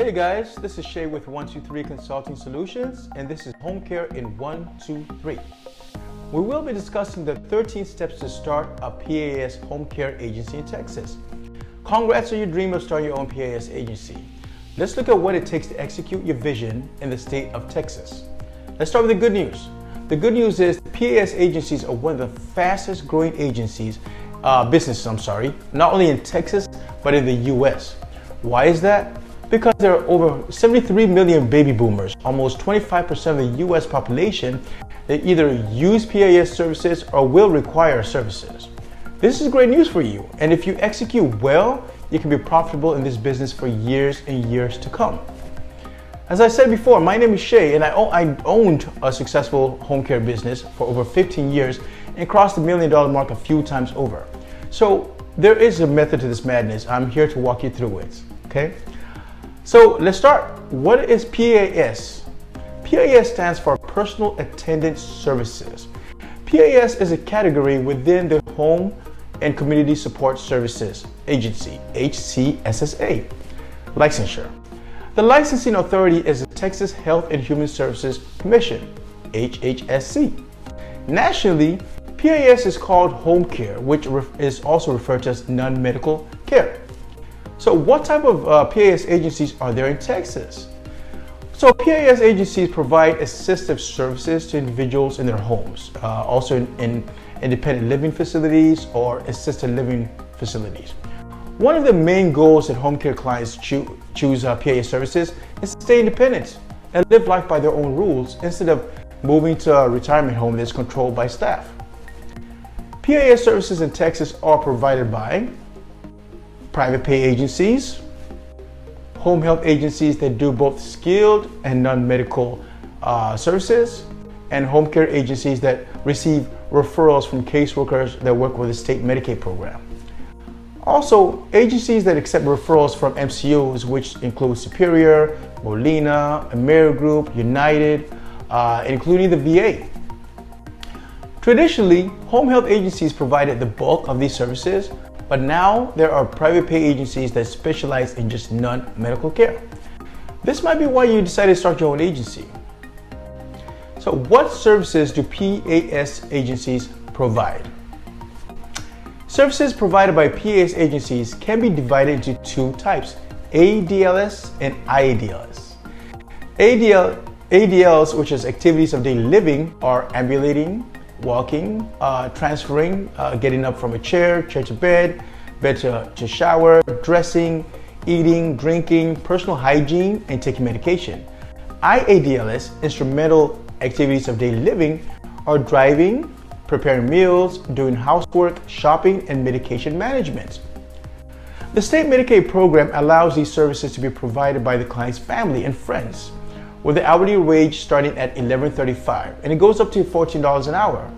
Hey guys, this is Shae with 123 Consulting Solutions, and this is Home Care in 123. We will be discussing the 13 steps to start a PAS home care agency in Texas. Congrats on your dream of starting your own PAS agency. Let's look at what it takes to execute your vision in the state of Texas. Let's start with the good news. The good news is PAS agencies are one of the fastest growing businesses, not only in Texas, but in the US. Why is that? Because there are over 73 million baby boomers, almost 25% of the US population, that either use PAS services or will require services. This is great news for you, and if you execute well, you can be profitable in this business for years and years to come. As I said before, my name is Shae, and I owned a successful home care business for over 15 years and crossed the $1 million mark a few times over. So there is a method to this madness. I'm here to walk you through it, okay? So let's start. What is PAS? PAS stands for Personal Attendant Services. PAS is a category within the Home and Community Support Services Agency, HCSSA, licensure. The licensing authority is the Texas Health and Human Services Commission, HHSC. Nationally, PAS is called home care, which is also referred to as non-medical care. So what type of PAS agencies are there in Texas? So PAS agencies provide assistive services to individuals in their homes, also in independent living facilities or assisted living facilities. One of the main goals that home care clients choose PAS services is to stay independent and live life by their own rules instead of moving to a retirement home that's controlled by staff. PAS services in Texas are provided by private pay agencies, home health agencies that do both skilled and non-medical services, and home care agencies that receive referrals from caseworkers that work with the state Medicaid program. Also, agencies that accept referrals from MCOs, which include Superior, Molina, AmeriGroup, United, including the VA. Traditionally, home health agencies provided the bulk of these services, but now there are private pay agencies that specialize in just non-medical care. This might be why you decided to start your own agency. So what services do PAS agencies provide? Services provided by PAS agencies can be divided into two types, ADLS and IADLS. ADLs, which is activities of daily living, are ambulating, walking, transferring, getting up from a chair to bed, bed to shower, dressing, eating, drinking, personal hygiene, and taking medication. IADLS, instrumental activities of daily living, are driving, preparing meals, doing housework, shopping, and medication management. The state Medicaid program allows these services to be provided by the client's family and friends, with the hourly wage starting at $11.35, and it goes up to $14 an hour.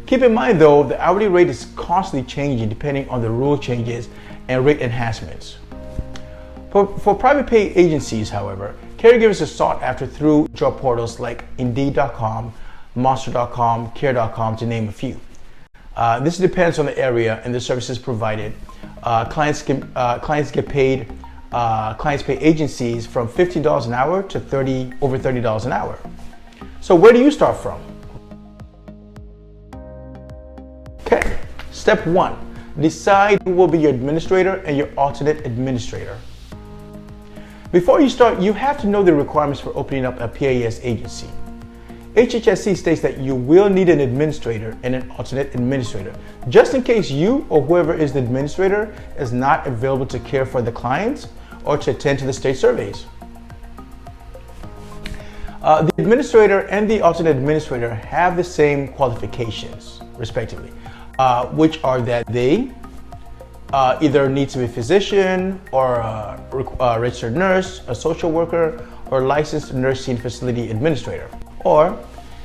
Keep in mind though, the hourly rate is constantly changing depending on the rule changes and rate enhancements. For private pay agencies, however, caregivers are sought after through job portals like Indeed.com, Monster.com, Care.com, to name a few. This depends on the area and the services provided. Clients pay agencies from $15 an hour to over $30 an hour. So where do you start from? Okay, step one, decide who will be your administrator and your alternate administrator. Before you start, you have to know the requirements for opening up a PAS agency. HHSC states that you will need an administrator and an alternate administrator, just in case you or whoever is the administrator is not available to care for the clients or to attend to the state surveys. The administrator and the alternate administrator have the same qualifications, respectively, which are that they either need to be a physician or a registered nurse, a social worker, or licensed nursing facility administrator. Or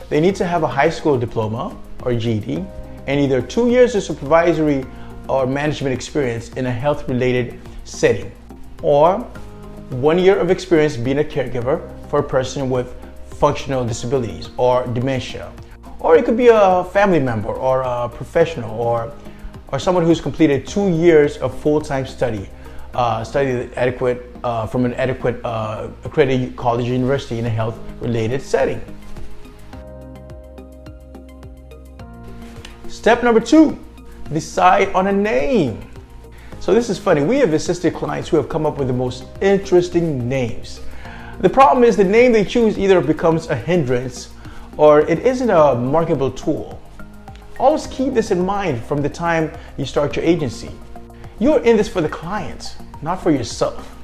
they need to have a high school diploma or GED and either 2 years of supervisory or management experience in a health-related setting, or 1 year of experience being a caregiver for a person with functional disabilities or dementia. Or it could be a family member or a professional or someone who's completed 2 years of full-time study study from an adequate accredited college or university in a health-related setting. Step number 2, decide on a name. So this is funny. We have assisted clients who have come up with the most interesting names. The problem is the name they choose either becomes a hindrance or it isn't a marketable tool. Always keep this in mind from the time you start your agency. You're in this for the clients, not for yourself.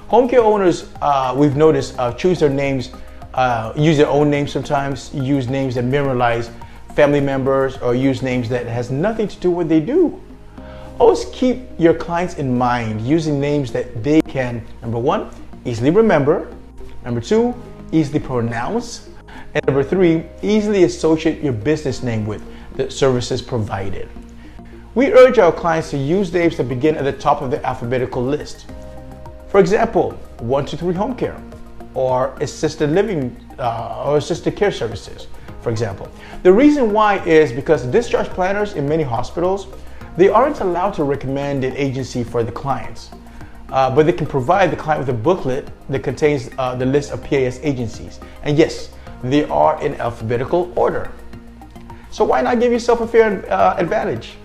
Home care owners, we've noticed, choose their names, use their own names sometimes, use names that memorialize family members, or use names that has nothing to do with what they do. Always keep your clients in mind using names that they can, number 1, easily remember, number 2, easily pronounce, and number 3, easily associate your business name with the services provided. We urge our clients to use names that begin at the top of the alphabetical list. For example, 123 Home Care, or assisted living or assisted care services, for example. The reason why is because discharge planners in many hospitals, they aren't allowed to recommend an agency for the clients, but they can provide the client with a booklet that contains the list of PAS agencies. And yes, they are in alphabetical order. So why not give yourself a fair advantage?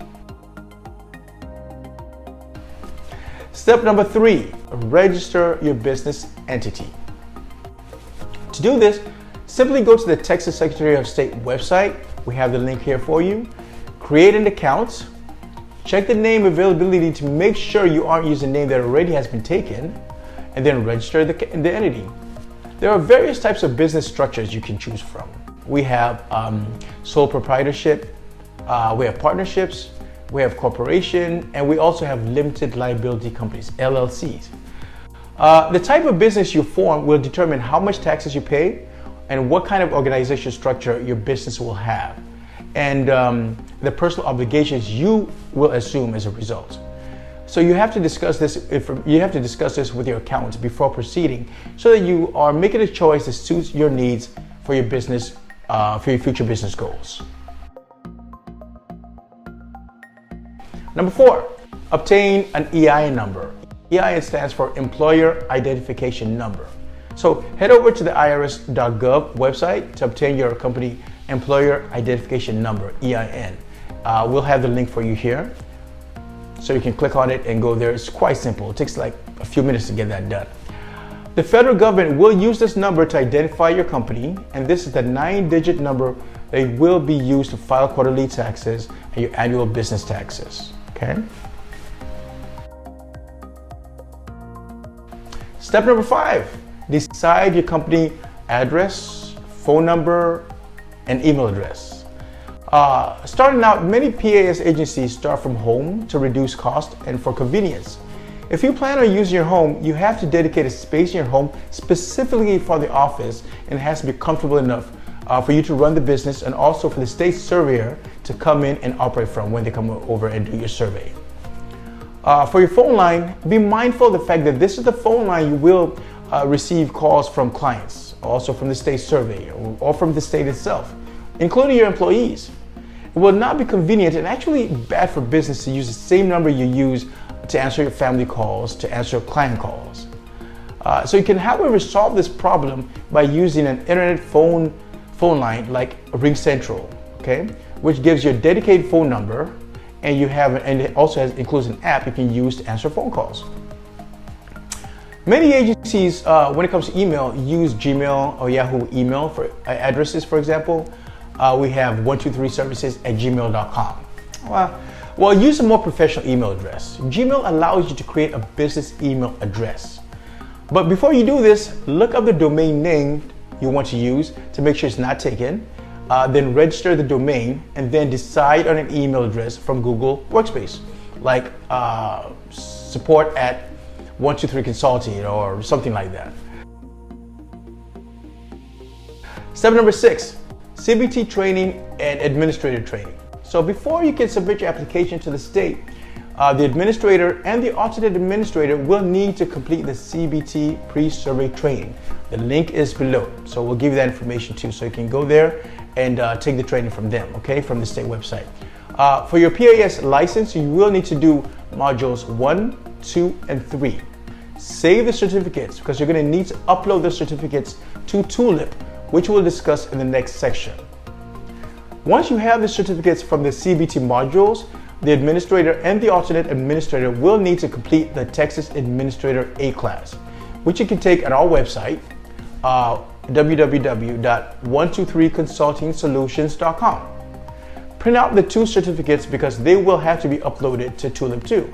Step number 3, register your business entity. To do this, simply go to the Texas Secretary of State website. We have the link here for you. Create an account. Check the name availability to make sure you aren't using a name that already has been taken, and then register the entity. There are various types of business structures you can choose from. We have sole proprietorship, we have partnerships, we have corporation, and we also have limited liability companies, LLCs. The type of business you form will determine how much taxes you pay and what kind of organization structure your business will have, and the personal obligations you will assume as a result. So you have to discuss this. With your accountant before proceeding, so that you are making a choice that suits your needs for your business, for your future business goals. Number 4, obtain an EIN number. EIN stands for Employer Identification Number. So head over to the irs.gov website to obtain your company Employer Identification Number, EIN. We'll have the link for you here, so you can click on it and go there. It's quite simple. It takes like a few minutes to get that done. The federal government will use this number to identify your company, and this is the 9-digit number that will be used to file quarterly taxes and your annual business taxes. Okay. Step number 5, decide your company address, phone number, and email address. Starting out, many PAS agencies start from home to reduce cost and for convenience. If you plan on using your home, you have to dedicate a space in your home specifically for the office, and it has to be comfortable enough for you to run the business, and also for the state surveyor to come in and operate from when they come over and do your survey. For your phone line, be mindful of the fact that this is the phone line you will receive calls from clients, also from the state survey or from the state itself, including your employees. It will not be convenient and actually bad for business to use the same number you use to answer your family calls, to answer your client calls. So you can, however, solve this problem by using an internet phone line like Ring Central, okay, which gives you a dedicated phone number, and it also includes an app you can use to answer phone calls. Many agencies, when it comes to email, use Gmail or Yahoo email for addresses. For example, we have 123services@gmail.com. Well, use a more professional email address. Gmail allows you to create a business email address. But before you do this, look up the domain name you want to use to make sure it's not taken. Then register the domain, and then decide on an email address from Google Workspace, like support@123consulting or something like that. Step number 6, CBT training and administrative training. So before you can submit your application to the state, the administrator and the alternate administrator will need to complete the CBT pre-survey training. The link is below, so we'll give you that information too, so you can go there and take the training from them, okay, from the state website. For your PAS license, you will need to do modules 1, 2, and 3. Save the certificates because you're going to need to upload the certificates to TULIP, which we'll discuss in the next section. Once you have the certificates from the CBT modules, the administrator and the alternate administrator will need to complete the Texas Administrator A class, which you can take at our website, www.123consultingsolutions.com. Print out the 2 certificates because they will have to be uploaded to TULIP 2.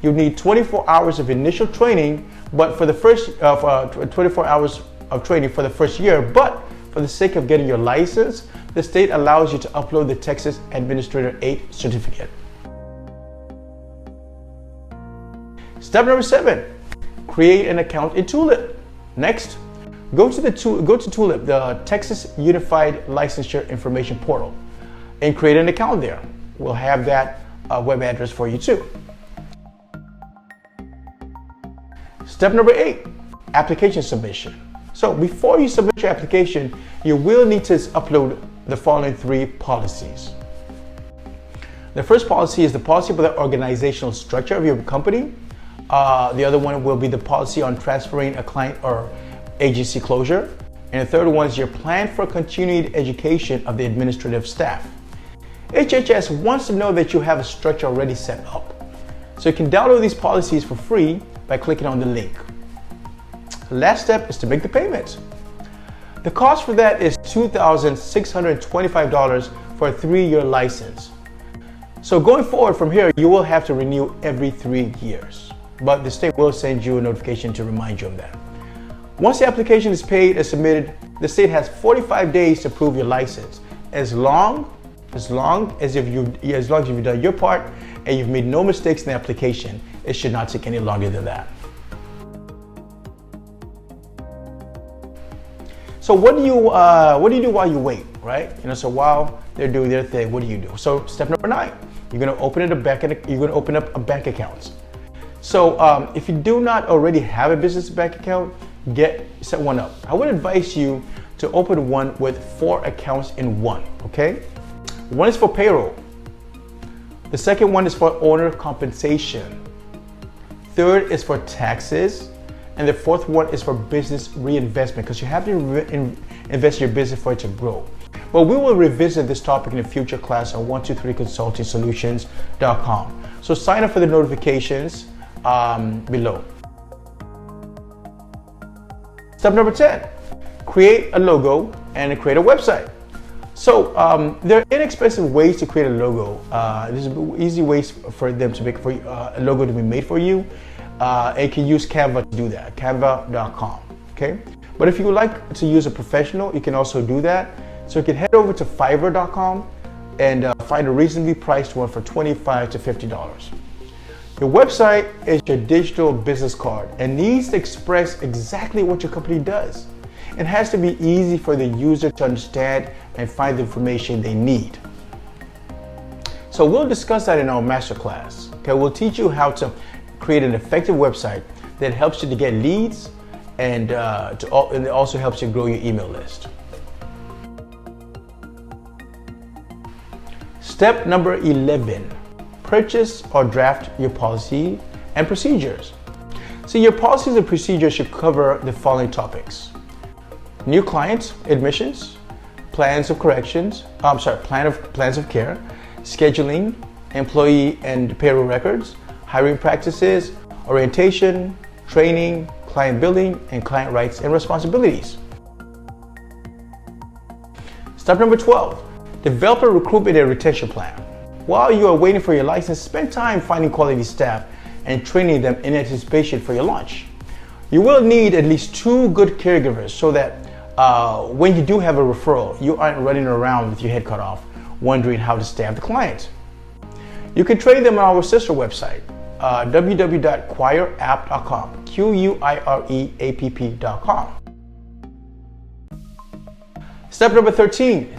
You'll need 24 hours of initial training, but for the first 24 hours of training for the first year, but for the sake of getting your license, the state allows you to upload the Texas Administrator 8 certificate. Step number 7, create an account in TULIP. Next, go to TULIP, the Texas Unified Licensure Information Portal, and create an account there. We'll have that web address for you too. Step number 8, application submission. So before you submit your application, you will need to upload the following 3 policies. The first policy is the policy for the organizational structure of your company. The other one will be the policy on transferring a client or agency closure. And the third one is your plan for continuing education of the administrative staff. HHS wants to know that you have a structure already set up. So you can download these policies for free by clicking on the link. The last step is to make the payment. The cost for that is $2,625 for a 3-year license. So going forward from here, you will have to renew every 3 years, but the state will send you a notification to remind you of that. Once the application is paid and submitted, the state has 45 days to approve your license. As long as you've done your part and you've made no mistakes in the application, it should not take any longer than that. So what do you do while you wait, right? So while they're doing their thing, what do you do? So step number 9, you're going to open up a bank account. So if you do not already have a business bank account, set one up. I would advise you to open one with 4 accounts in one. Okay, one is for payroll. The second one is for owner compensation. Third is for taxes. And the fourth one is for business reinvestment, because you have to invest in your business for it to grow. But we will revisit this topic in a future class on 123consultingsolutions.com. So sign up for the notifications below. Step number 10, create a logo and create a website. So there are inexpensive ways to create a logo. There's easy ways for them to make a logo to be made for you. And you can use Canva to do that, canva.com, okay? But if you would like to use a professional, you can also do that. So you can head over to fiverr.com and find a reasonably priced one for $25 to $50. Your website is your digital business card and needs to express exactly what your company does. It has to be easy for the user to understand and find the information they need. So we'll discuss that in our masterclass. Okay, we'll teach you how to create an effective website that helps you to get leads and it also helps you grow your email list. Step number 11, purchase or draft your policy and procedures. So your policies and procedures should cover the following topics: new client admissions, plans of care, scheduling, employee and payroll records, hiring practices, orientation, training, client billing, and client rights and responsibilities. Step number 12, develop a recruitment and retention plan. While you are waiting for your license, spend time finding quality staff and training them in anticipation for your launch. You will need at least 2 good caregivers so that when you do have a referral, you aren't running around with your head cut off, wondering how to staff the client. You can train them on our sister website, www.quireapp.com, QUIREAPP.com. Step number 13,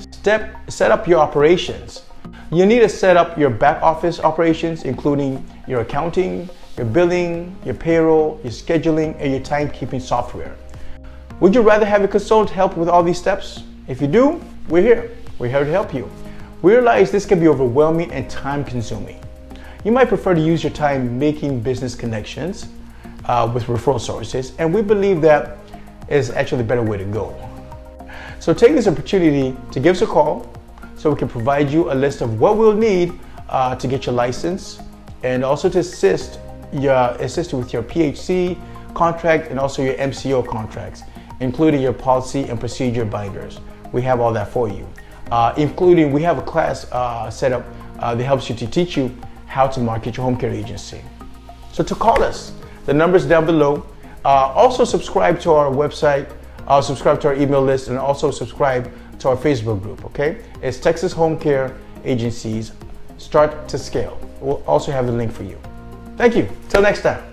set up your operations. You need to set up your back office operations, including your accounting, your billing, your payroll, your scheduling, and your timekeeping software. Would you rather have a consultant help with all these steps? If you do, we're here. We're here to help you. We realize this can be overwhelming and time consuming. you might prefer to use your time making business connections with referral sources, and we believe that is actually the better way to go. So take this opportunity to give us a call so we can provide you a list of what we'll need to get your license, and also to assist you with your PHC contract and also your MCO contracts, including your policy and procedure binders. We have all that for you. Including, we have a class set up that helps you to teach you how to market your home care agency. So to call us, the number's down below. Also subscribe to our website, subscribe to our email list, and also subscribe to our Facebook group, okay? It's Texas Home Care Agencies, Start to Scale. We'll also have the link for you. Thank you. Till next time.